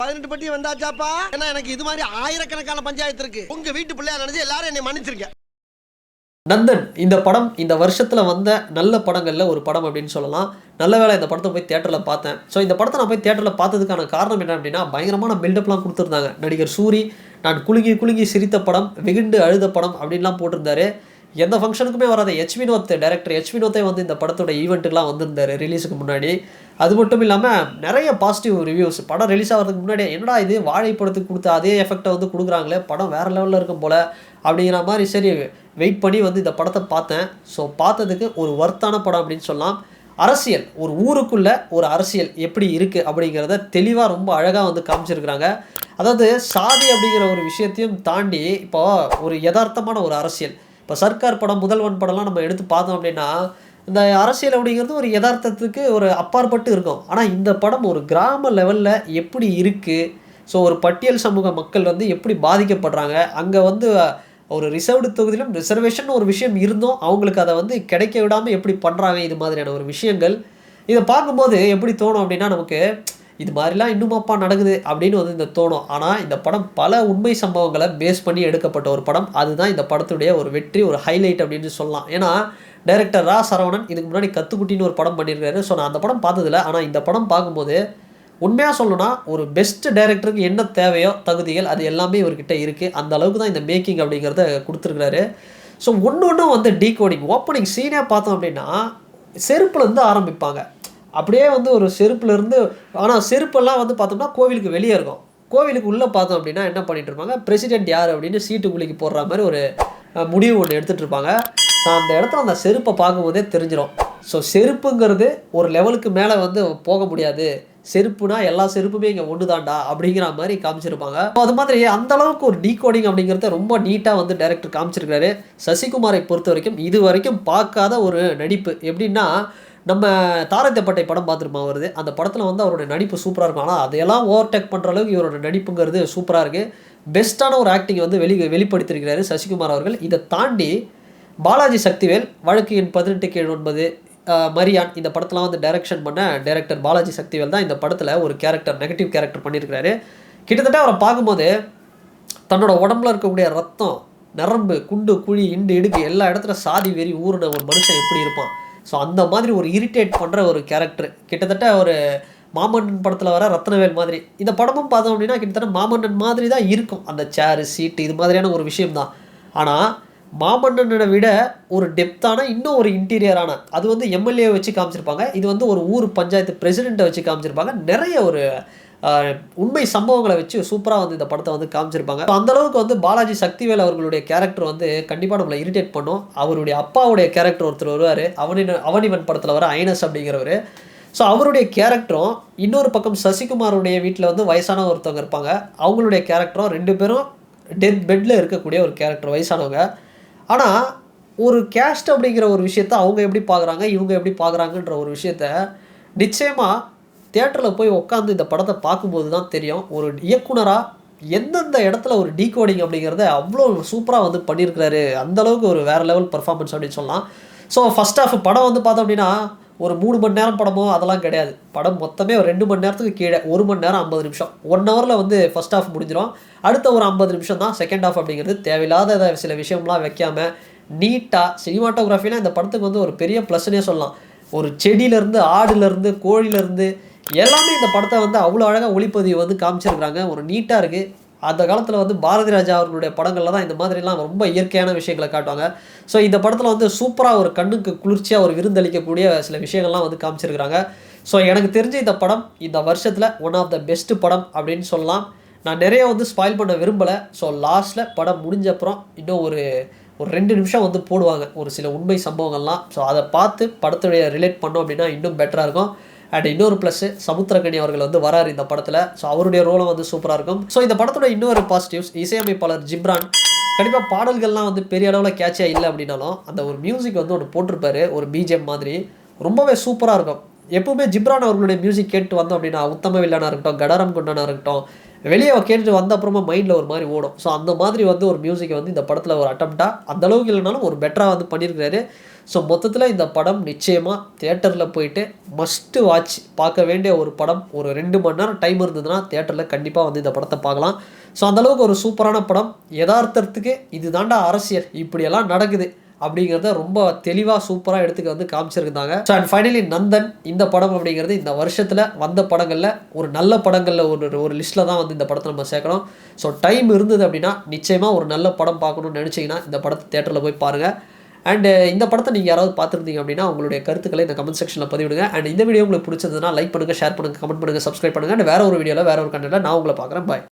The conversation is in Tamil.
18 பட்டி வந்தாச்சாப்பா. ஏன்னா எனக்கு இது மாதிரி ஆயிரக்கணக்கான பஞ்சாயத்து இருக்கு. உங்க வீட்டு பிள்ளையா நினைச்சு எல்லாரும் என்னை மன்னிச்சிருக்கேன். நந்தன் இந்த படம் இந்த வருஷத்தில் வந்த நல்ல படங்களில் ஒரு படம் அப்படின்னு சொல்லலாம். நல்ல வேளை இந்த படத்தை போய் தேட்டரில் பார்த்தேன். ஸோ இந்த படத்தை நான் போய் தேட்டரில் பார்த்ததுக்கான காரணம் என்ன அப்படின்னா, பயங்கரமான பில்டப்லாம் கொடுத்துருந்தாங்க. நடிகர் சூரி நான் குலுங்கி குலுங்கி சிரித்த படம், வெகுண்டு அழுத படம் அப்படின்லாம் போட்டிருந்தாரு. எந்த ஃபங்க்ஷனுக்குமே வராத வினோத், டைரக்டர் வினோத்தே வந்து இந்த படத்தோட ஈவெண்ட்டுக்கெலாம் வந்திருந்தார் ரிலீஸுக்கு முன்னாடி. அது மட்டும் இல்லாமல் நிறைய பாசிட்டிவ் ரிவ்யூஸ். படம் ரிலீஸ் ஆகிறதுக்கு முன்னாடி என்னடா இது வாழை படத்துக்கு கொடுத்த அதே எஃபெக்டை வந்து கொடுக்குறாங்களே, படம் வேறு லெவலில் இருக்கும் போல் அப்படிங்கிற மாதிரி சரி வெயிட் பண்ணி வந்து இந்த படத்தை பார்த்தேன். ஸோ பார்த்ததுக்கு ஒரு ஒர்த்தான படம் அப்படின்னு சொல்லலாம். அரசியல், ஒரு ஊருக்குள்ளே ஒரு அரசியல் எப்படி இருக்குது அப்படிங்கிறத தெளிவாக ரொம்ப அழகாக வந்து காமிச்சிருக்கிறாங்க. அதாவது சாதி அப்படிங்கிற ஒரு விஷயத்தையும் தாண்டி இப்போ ஒரு யதார்த்தமான ஒரு அரசியல். இப்போ சர்க்கார் படம், முதல்வன் படம்லாம் நம்ம எடுத்து பார்த்தோம் அப்படின்னா, இந்த அரசியல் அப்படிங்கிறது ஒரு யதார்த்தத்துக்கு ஒரு அப்பாற்பட்டு இருக்கும். ஆனால் இந்த படம் ஒரு கிராம லெவலில் எப்படி இருக்குது, ஸோ ஒரு பட்டியல் சமூக மக்கள் வந்து எப்படி பாதிக்கப்படுறாங்க, அங்கே வந்து ஒரு ரிசர்வ்டு தொகுதியிலும் ரிசர்வேஷன் ஒரு விஷயம் இருந்தும் அவங்களுக்கு அதை வந்து கிடைக்க விடாமல் எப்படி பண்ணுறாங்க, இது மாதிரியான ஒரு விஷயங்கள். இதை பார்க்கும்போது எப்படி தோணும் அப்படின்னா, நமக்கு இது மாதிரிலாம் இன்னுமாப்பா நடக்குது அப்படின்னு வந்து இந்த தோணும். ஆனால் இந்த படம் பல உண்மை சம்பவங்களை பேஸ் பண்ணி எடுக்கப்பட்ட ஒரு படம். அதுதான் இந்த படத்துடைய ஒரு வெற்றி, ஒரு ஹைலைட் அப்படின்னு சொல்லலாம். ஏன்னா டைரக்டர் ரா சரவணன் இதுக்கு முன்னாடி கத்துக்குட்டின்னு ஒரு படம் பண்ணியிருக்காரு. ஸோ நான் அந்த படம் பார்த்ததில்ல. ஆனால் இந்த படம் பார்க்கும்போது உண்மையாக சொல்லணும்னா ஒரு பெஸ்ட் டைரக்டருக்கு என்ன தேவையோ தகுதிகள் அது எல்லாமே இவர்கிட்ட இருக்குது. அந்த அளவுக்கு தான் இந்த மேக்கிங் அப்படிங்கிறத கொடுத்துருக்குறாரு. ஸோ ஒன்று வந்து டீகோடிங் ஓப்பனிங் சீனே பார்த்தோம் அப்படின்னா செருப்புலேருந்து ஆரம்பிப்பாங்க. அப்படியே வந்து ஒரு செருப்புலேருந்து, ஆனால் செருப்பெல்லாம் வந்து பார்த்தோம்னா கோவிலுக்கு வெளியே இருக்கும். கோவிலுக்கு உள்ளே பார்த்தோம் அப்படின்னா என்ன பண்ணிட்டு இருப்பாங்க, பிரசிடென்ட் யார் அப்படின்னு சீட்டுக்குள்ளிக்கு போடுற மாதிரி ஒரு முடிவு ஒன்று எடுத்துகிட்டு இருப்பாங்க. ஸோ அந்த இடத்துல அந்த செருப்பை பார்க்கும்போதே தெரிஞ்சிடும். ஸோ செருப்புங்கிறது ஒரு லெவலுக்கு மேலே வந்து போக முடியாது, செருப்புனா எல்லா செருப்புமே இங்கே ஒன்று தாண்டா அப்படிங்கிற மாதிரி காமிச்சிருப்பாங்க. அது மாதிரி அந்த அளவுக்கு ஒரு டீகோடிங் அப்படிங்கிறத ரொம்ப நீட்டாக வந்து டைரக்டர் காமிச்சிருக்காரு. சசிகுமாரை பொறுத்த வரைக்கும் இது வரைக்கும் பார்க்காத ஒரு நடிப்பு. எப்படின்னா, நம்ம தாரத்தப்பட்டை படம் பார்த்துருப்போம் வருது, அந்த படத்தில் வந்து அவருடைய நடிப்பு சூப்பராக இருக்கும். ஆனால் அதையெல்லாம் ஓவர்டேக் பண்ணுற அளவுக்கு இவரோட நடிப்புங்கிறது சூப்பராக இருக்குது. பெஸ்ட்டான ஒரு ஆக்டிங் வந்து வெளிப்படுத்தியிருக்கிறாரு சசிகுமார் அவர்கள். இதை தாண்டி பாலாஜி சக்திவேல், வழக்கு எண் 18/9, மரியான், இந்த படத்தெலாம் வந்து டைரக்ஷன் பண்ண டைரக்டர் பாலாஜி சக்திவேல் தான் இந்த படத்தில் ஒரு கேரக்டர், நெகட்டிவ் கேரக்டர் பண்ணியிருக்கிறாரு. கிட்டத்தட்ட அவரை பார்க்கும்போது தன்னோட உடம்புல இருக்கக்கூடிய ரத்தம், நரம்பு, குண்டு குழி, இண்டு இடுக்கு எல்லா இடத்துல சாதி வெறி ஊறின ஒரு மனுஷன் எப்படி இருப்பான், ஸோ அந்த மாதிரி ஒரு இரிட்டேட் பண்ணுற ஒரு கேரக்டர். கிட்டத்தட்ட ஒரு மாமன்னன் படத்தில் வர ரத்னவேல் மாதிரி இந்த படமும் பார்த்தோம் அப்படின்னா கிட்டத்தட்ட மாமன்னன் மாதிரி தான் இருக்கும். அந்த சேரு, சீட்டு, இது மாதிரியான ஒரு விஷயம் தான். ஆனால் மாமன்னனை விட ஒரு டெப்த்தான இன்னும் ஒரு இன்டீரியரான, அது வந்து எம்எல்ஏ வச்சு காமிச்சிருப்பாங்க. இது வந்து ஒரு ஊர் பஞ்சாயத்து பிரசிடெண்ட்டை வச்சு காமிச்சிருப்பாங்க. நிறைய ஒரு உண்மை சம்பவங்களை வச்சு சூப்பராக வந்து இந்த படத்தை வந்து காமிச்சிருப்பாங்க. அந்தளவுக்கு வந்து பாலாஜி சக்திவேல் அவர்களுடைய கேரக்டர் வந்து கண்டிப்பாக நம்மளை இரிட்டேட் பண்ணும். அவருடைய அப்பாவுடைய கேரக்டர் ஒருத்தர் வருவார், அவனிவன் படத்தில் வர ஐனஸ் அப்படிங்கிறவர். ஸோ அவருடைய கேரக்டரும், இன்னொரு பக்கம் சசிகுமாருடைய வீட்டில் வந்து வயசான ஒருத்தவங்க இருப்பாங்க, அவங்களுடைய கேரக்டரும், 2 பேரும் பெட்டில் இருக்கக்கூடிய ஒரு கேரக்டர், வயசானவங்க. ஆனால் ஒரு கேஸ்ட் அப்படிங்கிற ஒரு விஷயத்த அவங்க எப்படி பார்க்குறாங்க, இவங்க எப்படி பார்க்குறாங்கன்ற ஒரு விஷயத்த நிச்சயமாக தியேட்டரில் போய் உட்காந்து இந்த படத்தை பார்க்கும்போது தான் தெரியும். ஒரு இயக்குனராக எந்தெந்த இடத்துல ஒரு டீகோடிங் அப்படிங்கிறத அவ்வளோ சூப்பராக வந்து பண்ணியிருக்கிறாரு. அந்தளவுக்கு ஒரு வேறு லெவல் பர்ஃபார்மன்ஸ் அப்படின்னு சொல்லலாம். ஸோ ஃபஸ்ட் ஹாஃப் படம் வந்து பார்த்தோம் அப்படின்னா ஒரு 3 மணி நேரம் படமோ அதெல்லாம் கிடையாது. படம் மொத்தமே ஒரு 2 மணி நேரத்துக்கு கீழே, 1 மணி நேரம் 50 நிமிஷம், 1 ஹவரில் வந்து ஃபஸ்ட் ஹாஃப் முடிஞ்சிடும். அடுத்த ஒரு 50 நிமிஷம் தான் செகண்ட் ஹாஃப் அப்படிங்கிறது. தேவையில்லாத சில விஷயம்லாம் வைக்காமல் நீட்டாக சினிமாட்டோகிராஃபிலாம் இந்த படத்துக்கு வந்து ஒரு பெரிய ப்ளஸ்னே சொல்லலாம். ஒரு செடியிலேருந்து, ஆடுலேருந்து, கோழிலேருந்து எல்லாமே இந்த படத்தை வந்து அவ்வளோ அழகாக ஒளிப்பதிவு வந்து காமிச்சிருக்கிறாங்க. ஒரு நீட்டாக இருக்குது. அந்த காலத்தில் வந்து பாரதி ராஜா அவர்களுடைய படங்களில் தான் இந்த மாதிரிலாம் ரொம்ப இயற்கையான விஷயங்களை காட்டுவாங்க. ஸோ இந்த படத்தில் வந்து சூப்பராக ஒரு கண்ணுக்கு குளிர்ச்சியாக ஒரு விருந்தளிக்கக்கூடிய சில விஷயங்கள்லாம் வந்து காமிச்சிருக்கிறாங்க. ஸோ எனக்கு தெரிஞ்ச இந்த படம் இந்த வருஷத்தில் ஒன் ஆஃப் த பெஸ்ட் படம் அப்படின்னு சொல்லலாம். நான் நிறைய வந்து ஸ்பாயில் பண்ண விரும்பலை. ஸோ லாஸ்ட்டில் படம் முடிஞ்சப்புறம் இன்னும் ஒரு 2 நிமிஷம் வந்து போடுவாங்க ஒரு சில உண்மை சம்பவங்கள்லாம். ஸோ அதை பார்த்து படத்துடைய ரிலேட் பண்ணோம் அப்படின்னா இன்னும் பெட்டராக இருக்கும். அண்ட் இன்னொரு ப்ளஸ், சமுத்திரக்கனி அவர்கள் வந்து வராரு இந்த படத்தில். ஸோ அவருடைய ரோலும் வந்து சூப்பராக இருக்கும். ஸோ இந்த படத்தோட இன்னொரு பாசிட்டிவ்ஸ், இசையமைப்பாளர் ஜிப்ரான். கண்டிப்பாக பாடல்கள்லாம் வந்து பெரிய அளவில் கேட்சியாக இல்லை அப்படின்னாலும் அந்த ஒரு மியூசிக் வந்து ஒன்று போட்டிருப்பாரு, ஒரு பிஜிஎம் மாதிரி, ரொம்பவே சூப்பராக இருக்கும். எப்பவுமே ஜிப்ரான் அவர்களுடைய மியூசிக் கேட்டு வந்தோம் அப்படின்னா உத்தம வில்லனாக இருக்கட்டும், கடாரம் குண்டனாக இருக்கட்டும், வெளியே கேட்டுட்டு வந்த அப்புறமா மைண்டில் ஒரு மாதிரி ஓடும். ஸோ அந்த மாதிரி வந்து ஒரு மியூசிக்கை வந்து இந்த படத்தில் ஒரு அட்டம்ப்டாக அந்தளவுக்கு இல்லைனாலும் ஒரு பெட்டராக வந்து பண்ணியிருக்கிறாரு. ஸோ மொத்தத்தில் இந்த படம் நிச்சயமாக தியேட்டரில் போயிட்டு மஸ்ட்டு வாட்ச் பார்க்க வேண்டிய ஒரு படம். ஒரு 2 மணி நேரம் டைம் இருந்ததுன்னா தியேட்டரில் கண்டிப்பாக வந்து இந்த படத்தை பார்க்கலாம். ஸோ அந்தளவுக்கு ஒரு சூப்பரான படம். யதார்த்தத்துக்கு இது தாண்டா அரசியல், இப்படியெல்லாம் நடக்குது அப்படிங்கிறத ரொம்ப தெளிவாக சூப்பராக எடுத்துக்க வந்து காமிச்சிருந்தாங்க. ஸோ அண்ட் ஃபைனலி நந்தன் இந்த படம் அப்படிங்கிறது இந்த வருஷத்தில் வந்த படங்களில் ஒரு நல்ல படங்களில் ஒரு லிஸ்ட்டில் தான் வந்து இந்த படத்தை நம்ம சேர்க்கணும். ஸோ டைம் இருந்தது அப்படின்னா நிச்சயமாக ஒரு நல்ல படம் பார்க்கணும்னு நினச்சிங்கன்னா இந்த படத்தை தேட்டரில் போய் பாருங்கள். அண்ட் இந்த படத்தை நீங்கள் யாராவது பார்த்துருந்தீங்க அப்படின்னா உங்களுடைய கருத்துக்களை இந்த கமெண்ட் செக்ஷனில் பதிவிடுங்க. அண்ட் இந்த வீடியோ உங்களுக்கு பிடிச்சதுன்னா லைக் பண்ணுங்கள், ஷேர் பண்ணுங்கள், கமெண்ட் பண்ணுங்கள், சப்ஸ்கிரைப் பண்ணுங்கள். அண்ட் வேறு ஒரு வீடியோவில் வேறு ஒரு கண்டென்ட்டில் நான் உங்களை பார்க்குறேன். பாய்.